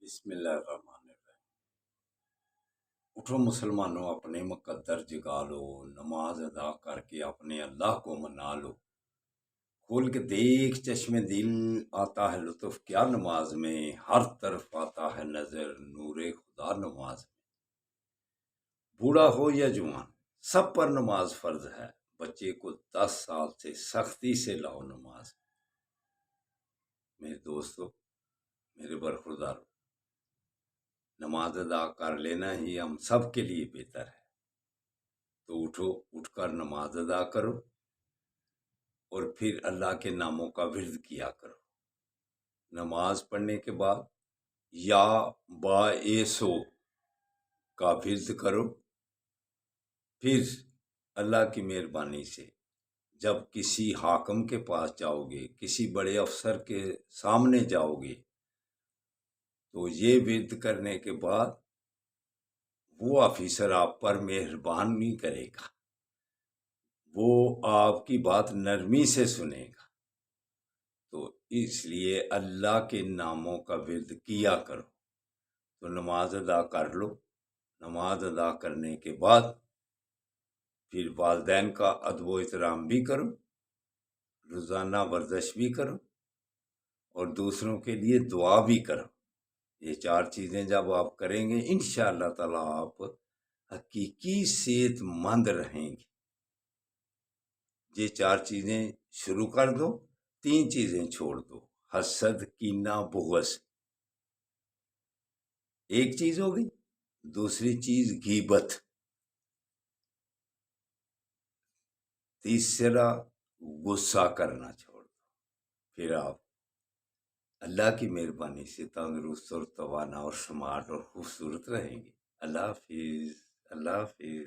بسم اللہ الرحمن الرحیم۔ اٹھو مسلمانوں، اپنے مقدر جگا لو، نماز ادا کر کے اپنے اللہ کو منا لو۔ کھول کے دیکھ چشم دل، آتا ہے لطف کیا نماز میں، ہر طرف آتا ہے نظر نور خدا نماز میں۔ بوڑھا ہو یا جوان، سب پر نماز فرض ہے، بچے کو 10 سال سے سختی سے لاؤ نماز۔ میرے دوستو، میرے برخوردارو، نماز ادا کر لینا ہی ہم سب کے لیے بہتر ہے۔ تو اٹھو، اٹھ کر نماز ادا کرو اور پھر اللہ کے ناموں کا ورد کیا کرو۔ نماز پڑھنے کے بعد یا با ایسو کا ورد کرو۔ پھر اللہ کی مہربانی سے جب کسی حاکم کے پاس جاؤ گے، کسی بڑے افسر کے سامنے جاؤ گے، تو یہ ورد کرنے کے بعد وہ آفیسر آپ پر مہربانی کرے گا، وہ آپ کی بات نرمی سے سنے گا۔ تو اس لیے اللہ کے ناموں کا ورد کیا کرو۔ تو نماز ادا کر لو۔ نماز ادا کرنے کے بعد پھر والدین کا ادب و احترام بھی کرو، روزانہ ورزش بھی کرو اور دوسروں کے لیے دعا بھی کرو۔ یہ 4 چیزیں جب آپ کریں گے، انشاءاللہ تعالی آپ حقیقی صحت مند رہیں گے۔ یہ 4 چیزیں شروع کر دو، 3 چیزیں چھوڑ دو: حسد، کینہ، بغض۔ ایک چیز ہوگی، دوسری چیز غیبت، تیسرا غصہ کرنا چھوڑ دو۔ پھر آپ اللہ کی مہربانی سے تندرست اور توانا اور سمارٹ اور خوبصورت رہیں گے۔ اللہ حافظ، اللہ حافظ۔